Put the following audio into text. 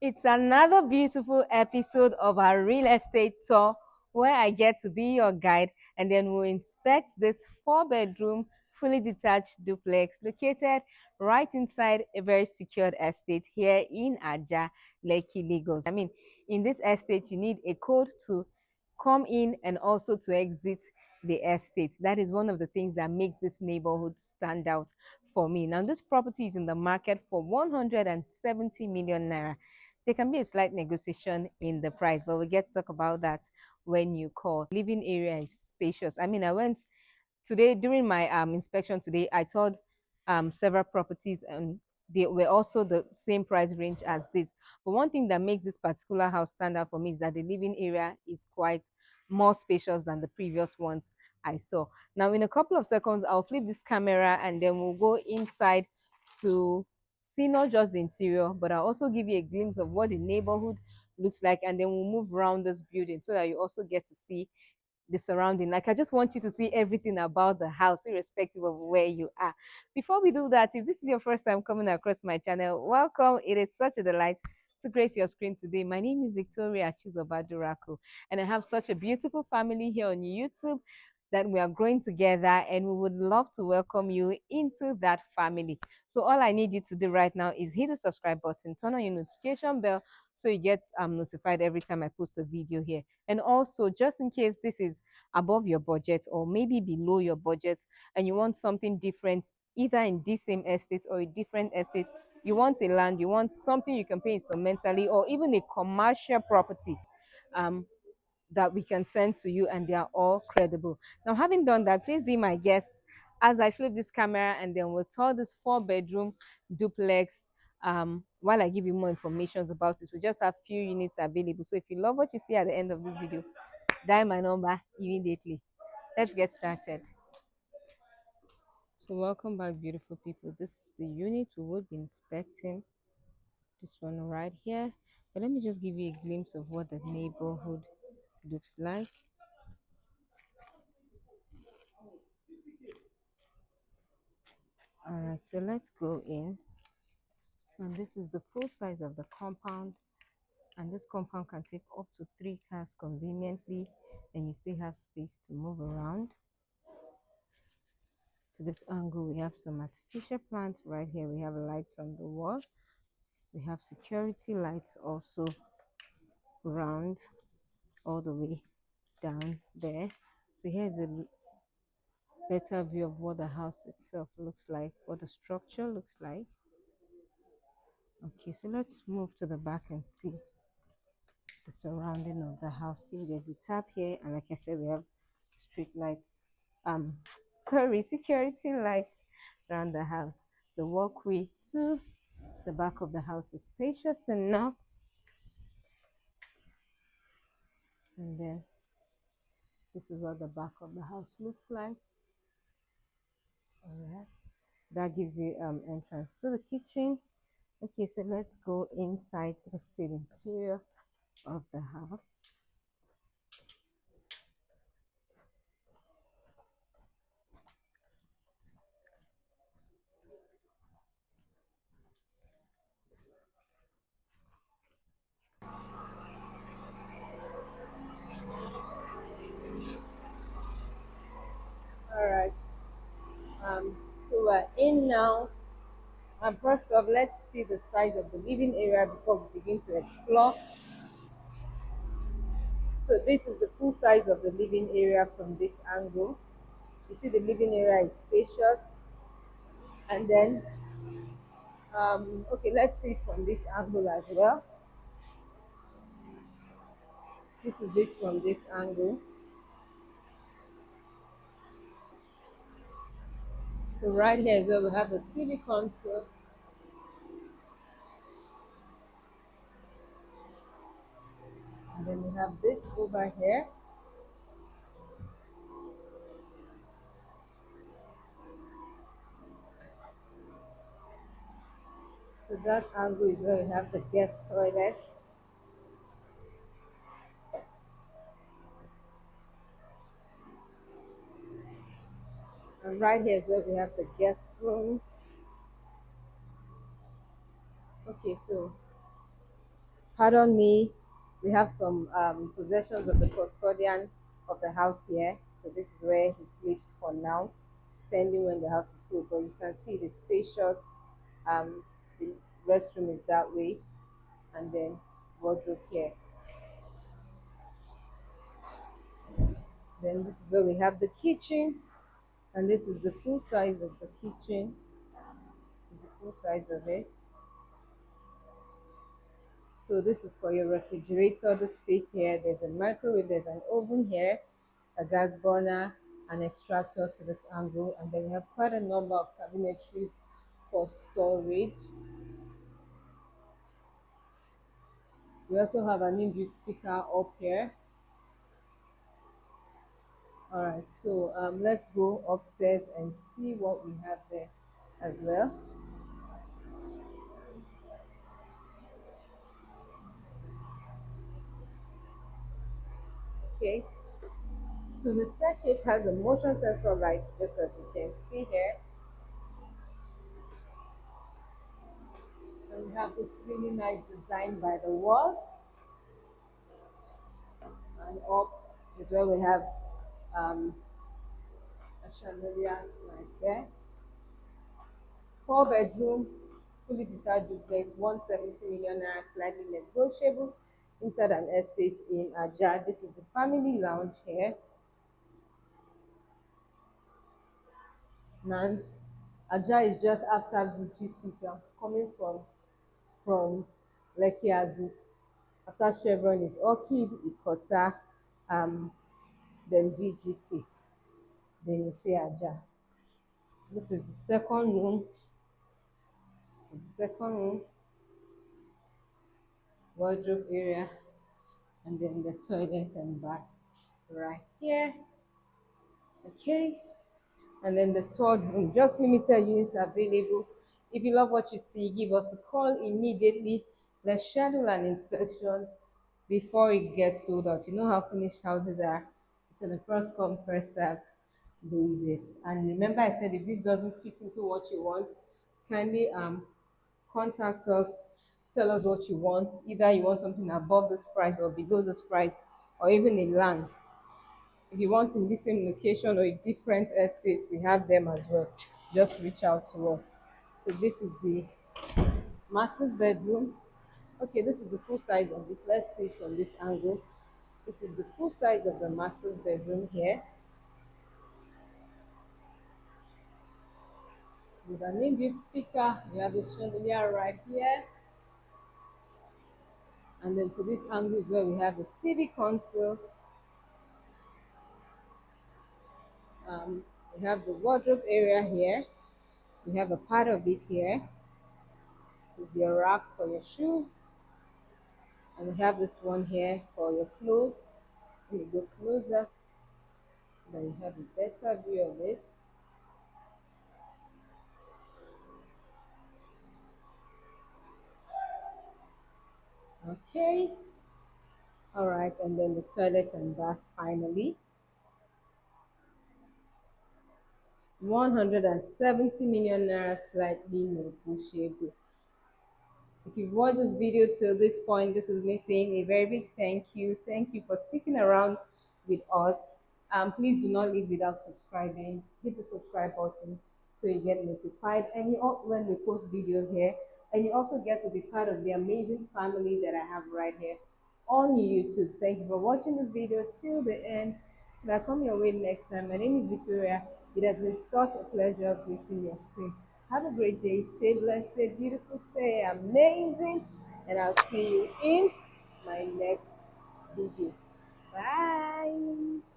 It's another beautiful episode of our real estate tour where I get to be your guide and then we'll inspect this four-bedroom, fully detached duplex located right inside a very secured estate here in Ajah Lekki, Lagos. In this estate, you need a code to come in and also to exit the estate. That is one of the things that makes this neighborhood stand out for me. Now, this property is in the market for 170 million naira. There can be a slight negotiation in the price, but we get to talk about that when you call. Living area is spacious. I went today during my inspection today. I toured several properties and they were also the same price range as this. But one thing that makes this particular house stand out for me is that the living area is quite more spacious than the previous ones I saw. Now, in a couple of seconds, I'll flip this camera and then we'll go inside to see not just the interior, but I'll also give you a glimpse of what the neighborhood looks like, and then we'll move around this building so that you also get to see the surrounding. Like, I just want you to see everything about the house, irrespective of where you are. Before we do that, if this is your first time coming across my channel, welcome. It is such a delight to grace your screen today. My name is Victoria Chizobaduraku, and I have such a beautiful family here on YouTube that we are growing together, and we would love to welcome you into that family. So all I need you to do right now is hit the subscribe button, turn on your notification bell so you get notified every time I post a video here. And also, just in case this is above your budget or maybe below your budget and you want something different, either in this same estate or a different estate, you want a land, you want something you can pay instrumentally, or even a commercial property, um, that we can send to you, and they are all credible. Now, having done that, please be my guest as I flip this camera and then we'll tour this four-bedroom duplex. While I give you more information about it, we just have few units available. So if you love what you see at the end of this video, dial my number immediately. Let's get started. So welcome back, beautiful people. This is the unit we will be inspecting. This one right here. But let me just give you a glimpse of what the neighborhood looks like. All right, so let's go in. And this is the full size of the compound. And this compound can take up to 3 cars conveniently, and you still have space to move around. To this angle, we have some artificial plants. Right here, we have lights on the wall. We have security lights also around all the way down there. So here's a better view of what the house itself looks like, what the structure looks like. Okay, so let's move to the back and see the surrounding of the house. See, there's a tap here, and like I said, we have street lights, sorry, security lights around the house. The walkway to the back of the house is spacious enough, and then this is what the back of the house looks like. All right, that gives you entrance to the kitchen. Okay, so let's go inside. Let's see the interior of the house. All right, so we're in now. And first off, let's see the size of the living area before we begin to explore. So this is the full size of the living area from this angle. You see the living area is spacious. And then, okay, let's see it from this angle as well. This is it from this angle. So right here is where we have the TV console. And then we have this over here. So that angle is where we have the guest toilet. And right here is where we have the guest room. Okay, so Pardon me, we have some possessions of the custodian of the house here. So this is where he sleeps for now, pending when the house is sold. But you can see the spacious, um, the restroom is that way, and then wardrobe here. Then this is where we have the kitchen, and this is the full size of the kitchen. This is the full size of it. So this is for your refrigerator, the space here. There's a microwave, there's an oven here, a gas burner, an extractor to this angle, and then we have quite a number of cabinetries for storage. We also have an inbuilt speaker up here. All right, so let's go upstairs and see what we have there as well. Okay, so the staircase has a motion sensor light, just as you can see here. And we have this really nice design by the wall, and up is where we have um, a chandelier right there. 4 bedroom, fully detached duplex, 170 million naira, slightly negotiable, inside an estate in Ajah. This is the family lounge here. Now, Ajah is just after VGC. If you're coming from Lekki axis, after Chevron is Orchid, Ikota, um, then VGC, then you see Ajah. This is the second room. This is the second room, wardrobe area, and then the toilet and bath right here. Okay, and then the third room, just limited units available. If you love what you see, give us a call immediately. Let's schedule an inspection before it gets sold out. You know how finished houses are. It's on a first come first serve basis. And remember, I said if this doesn't fit into what you want, kindly contact us, tell us what you want. Either you want something above this price or below this price, or even a land. If you want in the same location or a different estate, we have them as well. Just reach out to us. So this is the master's bedroom. Okay, this is the full size of it. Let's see it from this angle. This is the full size of the master's bedroom here. There's an inbuilt speaker. We have a chandelier right here. And then to this angle is where we have the TV console. We have the wardrobe area here. We have a part of it here. This is your rack for your shoes. And we have this one here for your clothes. Let me go closer so that you have a better view of it. Okay. All right, and then the toilet and bath finally. 170 million naira, slightly negotiable. If you've watched this video till this point, this is me saying a very big thank you. Thank you for sticking around with us. Please do not leave without subscribing. Hit the subscribe button so you get notified when we post videos here. And you also get to be part of the amazing family that I have right here on YouTube. Thank you for watching this video till the end. Till I come your way next time. My name is Victoria. It has been such a pleasure gracing your screen. Have a great day. Stay blessed, stay beautiful, stay amazing. And I'll see you in my next video. Bye.